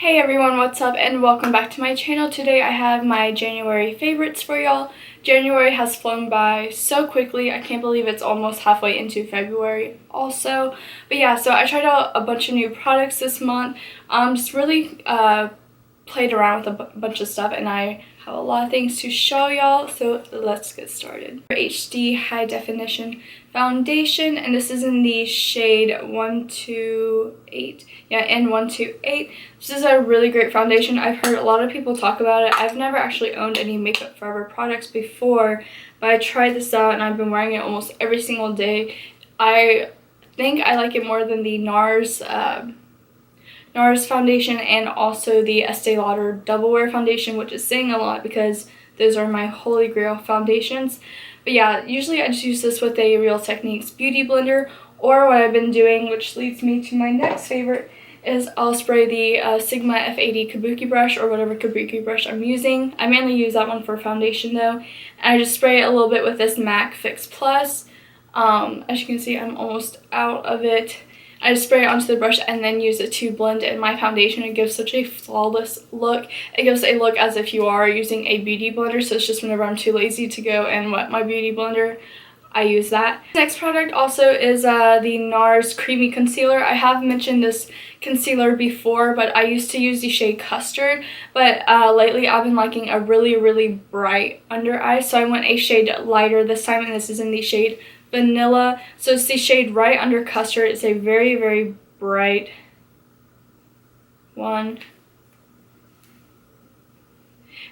Hey everyone, what's up and welcome back to my channel. Today I have my January favorites for y'all. January has flown by so quickly. I can't believe it's almost halfway into February also. But yeah, so I tried out a bunch of new products this month. Just really played around with a bunch of stuff, and I have a lot of things to show y'all, so let's get started. HD High Definition Foundation, and this is in the shade 128. Yeah, in 128. This is a really great foundation. I've heard a lot of people talk about it. I've never actually owned any Makeup Forever products before, but I tried this out and I've been wearing it almost every single day. I think I like it more than the NARS foundation and also the Estee Lauder Double Wear foundation, which is saying a lot because those are my holy grail foundations. But yeah, usually I just use this with a Real Techniques beauty blender, or what I've been doing, which leads me to my next favorite, is I'll spray the Sigma F80 kabuki brush, or whatever kabuki brush I'm using. I mainly use that one for foundation though. And I just spray it a little bit with this MAC Fix Plus. As you can see, I'm almost out of it. I just spray it onto the brush and then use it to blend in my foundation. It gives such a flawless look. It gives a look as if you are using a beauty blender, so it's just whenever I'm too lazy to go and wet my beauty blender, I use that. Next product also is the NARS Creamy Concealer. I have mentioned this concealer before, but I used to use the shade Custard, but lately I've been liking a really bright under eye, so I went a shade lighter this time, and this is in the shade Vanilla. So it's the shade right under Custard. It's a very bright one,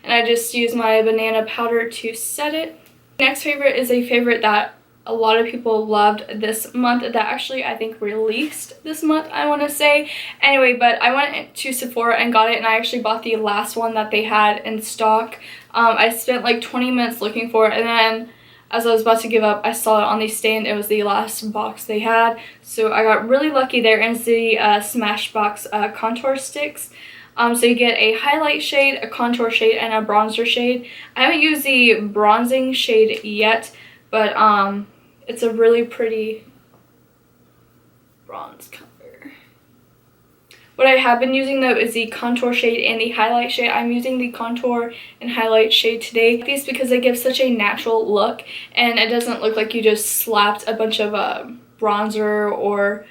and I just use my banana powder to set it. Next favorite is a favorite that a lot of people loved this month, that actually I think released this month, I want to say. Anyway, but I went to Sephora and got it, and I actually bought the last one that they had in stock. I spent like 20 minutes looking for it, and then as I was about to give up, I saw it on the stand. It was the last box they had, so I got really lucky there. And it's the Smashbox contour sticks. So you get a highlight shade, a contour shade, and a bronzer shade. I haven't used the bronzing shade yet, but it's a really pretty bronze color. What I have been using though is the contour shade and the highlight shade. I'm using the contour and highlight shade today. I like these because they give such a natural look, and it doesn't look like you just slapped a bunch of bronzer or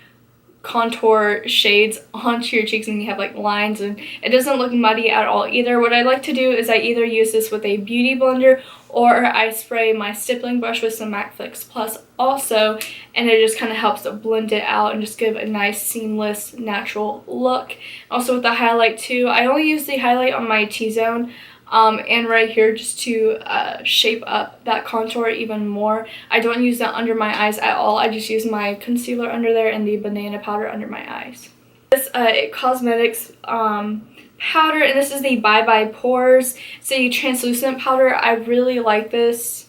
contour shades onto your cheeks and you have like lines, and it doesn't look muddy at all either. What I like to do is I either use this with a beauty blender, or I spray my stippling brush with some MAC Fix Plus also, and it just kind of helps to blend it out and just give a nice seamless natural look. Also with the highlight too, I only use the highlight on my T-zone and right here just to shape up that contour even more. I don't use that under my eyes at all. I just use my concealer under there and the banana powder under my eyes. This IT Cosmetics powder, and this is the Bye Bye Pores. It's a translucent powder. I really like this.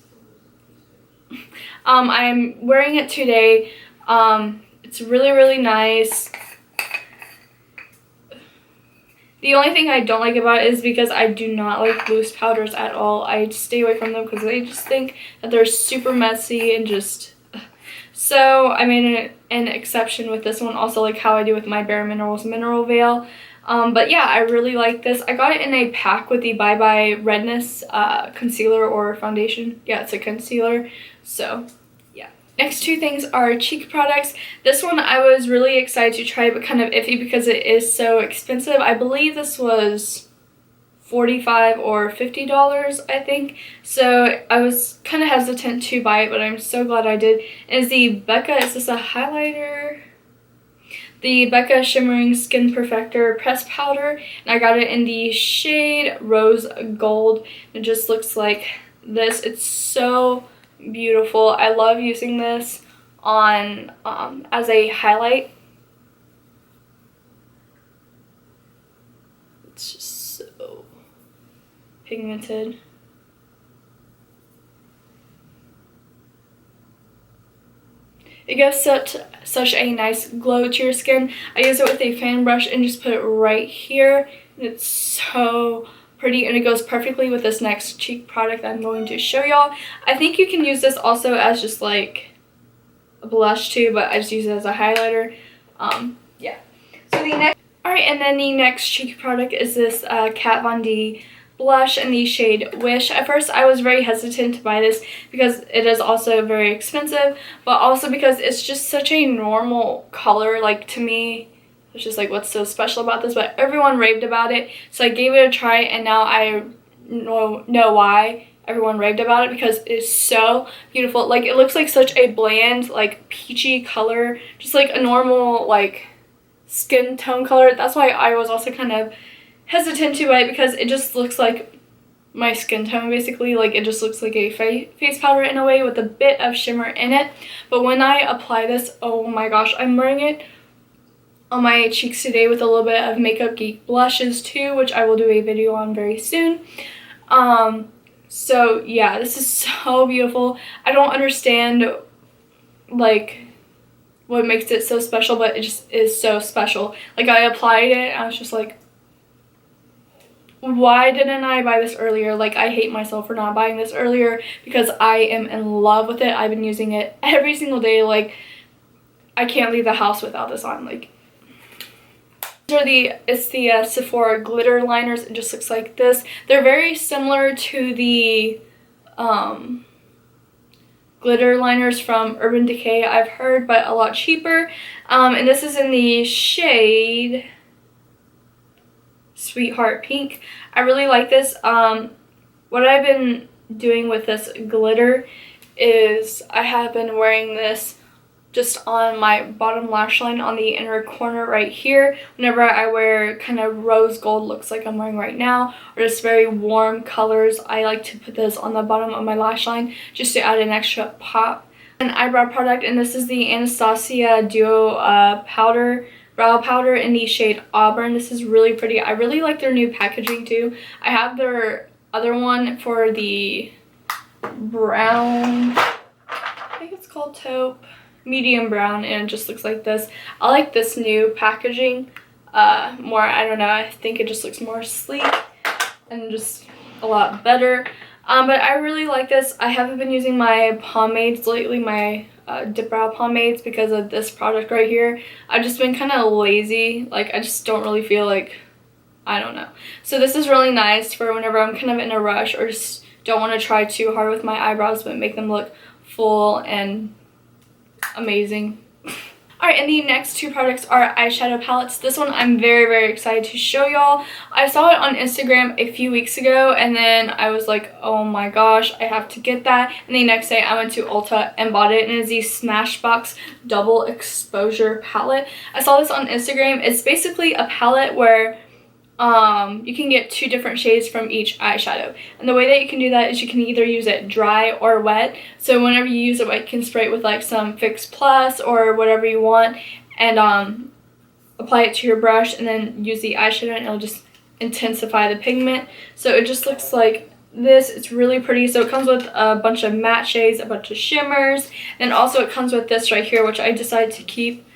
I'm wearing it today. It's really nice. The only thing I don't like about it is because I do not like loose powders at all. I stay away from them because I just think that they're super messy and just... So I made an exception with this one, also like how I do with my Bare Minerals Mineral Veil. But yeah, I really like this. I got it in a pack with the Bye Bye Redness concealer or foundation. Yeah, it's a concealer. So yeah. Next two things are cheek products. This one I was really excited to try, but kind of iffy because it is so expensive. I believe this was $45 or $50, I think. So I was kind of hesitant to buy it, but I'm so glad I did. It is the Becca, is this a highlighter? The Becca Shimmering Skin Perfector Pressed Powder, and I got it in the shade Rose Gold. It just looks like this. It's so beautiful. I love using this on as a highlight. It's just so pigmented. It gives such a nice glow to your skin. I use it with a fan brush and just put it right here, and it's so pretty, and it goes perfectly with this next cheek product I'm going to show y'all. I think you can use this also as just like a blush too, but I just use it as a highlighter. Yeah. So the next Alright, and then the next cheeky product is this Kat Von D blush in the shade Wish. At first I was very hesitant to buy this because it is also very expensive, but also because it's just such a normal color. Like, to me, it's just like, what's so special about this? But everyone raved about it, so I gave it a try, and now I know why everyone raved about it, because it's so beautiful. Like, it looks like such a bland, like, peachy color, just like a normal, like, skin tone color. That's why I was also kind of hesitant to buy it, because it just looks like my skin tone, basically. Like, it just looks like a face powder in a way with a bit of shimmer in it. But when I apply this, oh my gosh, I'm wearing it on my cheeks today with a little bit of Makeup Geek blushes too, which I will do a video on very soon. So yeah, this is so beautiful. I don't understand, like, what makes it so special, but it just is so special. Like, I applied it and I was just like, why didn't I buy this earlier? Like, I hate myself for not buying this earlier, because I am in love with it. I've been using it every single day. Like, I can't leave the house without this on. Like, it's the Sephora glitter liners. It just looks like this. They're very similar to the glitter liners from Urban Decay, I've heard, but a lot cheaper. And this is in the shade Sweetheart Pink. I really like this. What I've been doing with this glitter is I have been wearing this just on my bottom lash line on the inner corner right here. Whenever I wear kind of rose gold looks like I'm wearing right now, or just very warm colors, I like to put this on the bottom of my lash line just to add an extra pop. An eyebrow product, and this is the Anastasia Duo brow powder in the shade Auburn. This is really pretty. I really like their new packaging too. I have their other one for the brown, I think it's called taupe, medium brown, and it just looks like this. I like this new packaging more. I don't know, I think it just looks more sleek and just a lot better. But I really like this. I haven't been using my pomades lately, my dip brow pomades, because of this product right here. I've just been kind of lazy. Like, I just don't really feel like, I don't know. So this is really nice for whenever I'm kind of in a rush or just don't want to try too hard with my eyebrows but make them look full and amazing. Alright, and the next two products are eyeshadow palettes. This one I'm very, very excited to show y'all. I saw it on Instagram a few weeks ago, and then I was like, oh my gosh, I have to get that. And the next day I went to Ulta and bought it, and it's the Smashbox Double Exposure Palette. I saw this on Instagram. It's basically a palette where you can get 2 different shades from each eyeshadow, and the way that you can do that is you can either use it dry or wet. So whenever you use it wet, you can spray it with like some Fix Plus or whatever you want, and apply it to your brush, and then use the eyeshadow, and it'll just intensify the pigment. So it just looks like this. It's really pretty. So it comes with a bunch of matte shades, a bunch of shimmers, and also it comes with this right here, which I decided to keep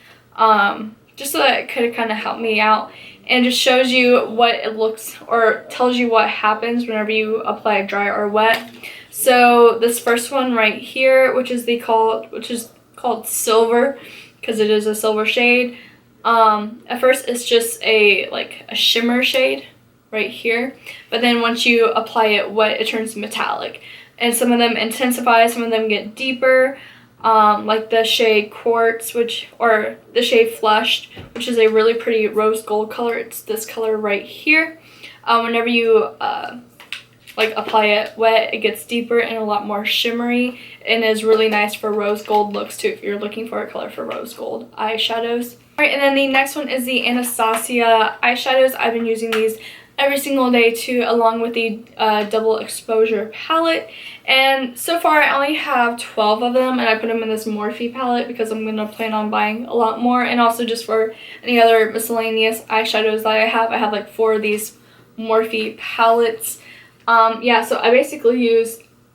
just so that it could kind of help me out. And just shows you what it looks, or tells you what happens whenever you apply dry or wet. So this first one right here, which is called Silver, because it is a silver shade. At first it's just a shimmer shade right here, but then once you apply it wet, it turns metallic. And some of them intensify, some of them get deeper. Like the shade Quartz, or the shade Flushed, which is a really pretty rose gold color. It's this color right here. Whenever you apply it wet, it gets deeper and a lot more shimmery, and is really nice for rose gold looks too, if you're looking for a color for rose gold eyeshadows. Alright, and then the next one is the Anastasia eyeshadows. I've been using these every single day too, along with the double exposure palette, and so far I only have 12 of them, and I put them in this Morphe palette because I'm going to plan on buying a lot more, and also just for any other miscellaneous eyeshadows that I have like 4 of these Morphe palettes. Yeah, so I basically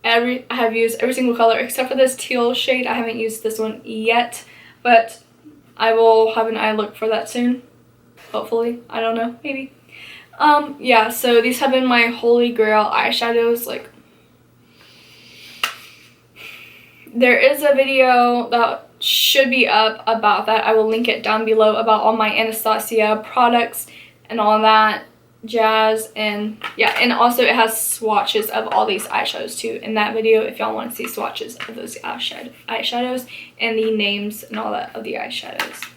I have used every single color except for this teal shade. I haven't used this one yet, but I will have an eye look for that soon, hopefully. I don't know, maybe. Yeah, so these have been my holy grail eyeshadows. Like, there is a video that should be up about that. I will link it down below about all my Anastasia products and all that jazz. And yeah, and also it has swatches of all these eyeshadows too in that video if y'all want to see swatches of those eyeshadows and the names and all that of the eyeshadows.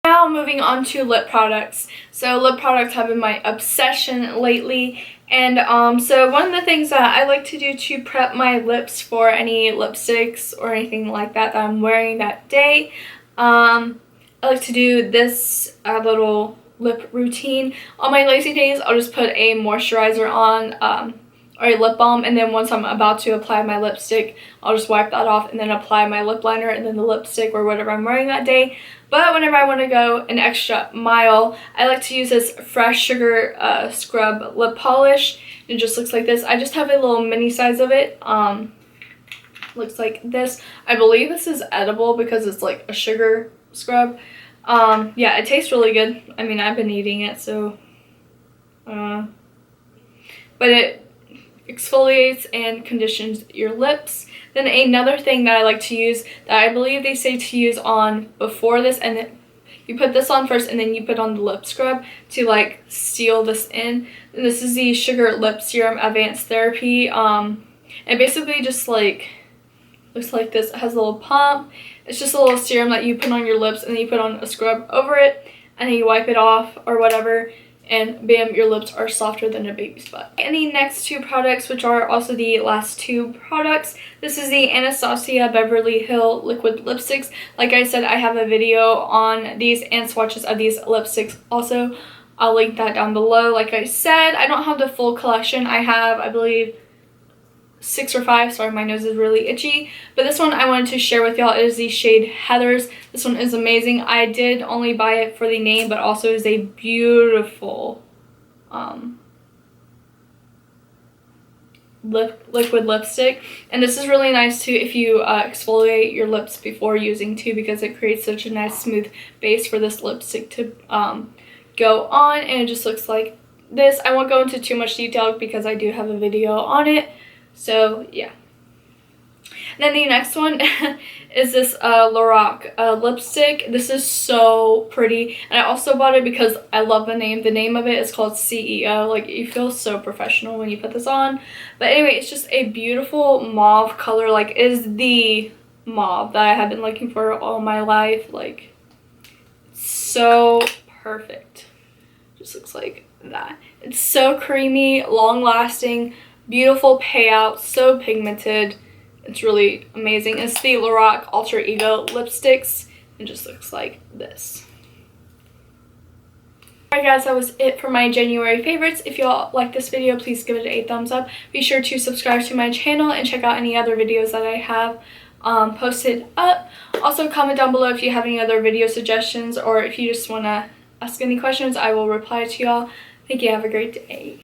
Now moving on to lip products. So lip products have been my obsession lately, and so one of the things that I like to do to prep my lips for any lipsticks or anything like that I'm wearing that day, I like to do this little lip routine. On my lazy days, I'll just put a moisturizer on or a lip balm, and then once I'm about to apply my lipstick, I'll just wipe that off and then apply my lip liner and then the lipstick or whatever I'm wearing that day. But whenever I want to go an extra mile, I like to use this Fresh Sugar Scrub Lip Polish. It just looks like this. I just have a little mini size of it. Looks like this. I believe this is edible because it's like a sugar scrub. Yeah, it tastes really good. I mean, I've been eating it, so but it exfoliates and conditions your lips. Then another thing that I like to use that I believe they say to use on before this, and then you put this on first and then you put on the lip scrub to like seal this in. And this is the Sugar Lip Serum Advanced Therapy. It basically just like looks like this. It has a little pump. It's just a little serum that you put on your lips and then you put on a scrub over it and then you wipe it off or whatever, and bam, your lips are softer than a baby's butt. And the next two products, which are also the last two products, this is the Anastasia Beverly Hill Liquid Lipsticks. Like I said, I have a video on these and swatches of these lipsticks also. I'll link that down below. Like I said, I don't have the full collection. I have, I believe, 6 or 5. Sorry, my nose is really itchy. But this one I wanted to share with y'all is the shade Heathers. This one is amazing. I did only buy it for the name, but also is a beautiful liquid lipstick. And this is really nice too if you exfoliate your lips before using too, because it creates such a nice smooth base for this lipstick to go on. And it just looks like this. I won't go into too much detail because I do have a video on it. So yeah. And then the next one is this Lorac lipstick. This is so pretty, and I also bought it because I love the name. The name of it is called CEO. Like, you feel so professional when you put this on. But anyway, it's just a beautiful mauve color. Like, it is the mauve that I have been looking for all my life. Like, so perfect. Just looks like that. It's so creamy, long lasting, beautiful payout, so pigmented. It's really amazing. It's the Lorac Alter Ego lipsticks. It just looks like this. Alright guys, that was it for my January favorites. If y'all like this video, please give it a thumbs up. Be sure to subscribe to my channel and check out any other videos that I have posted up. Also, comment down below if you have any other video suggestions, or if you just want to ask any questions. I will reply to y'all. Thank you. Have a great day.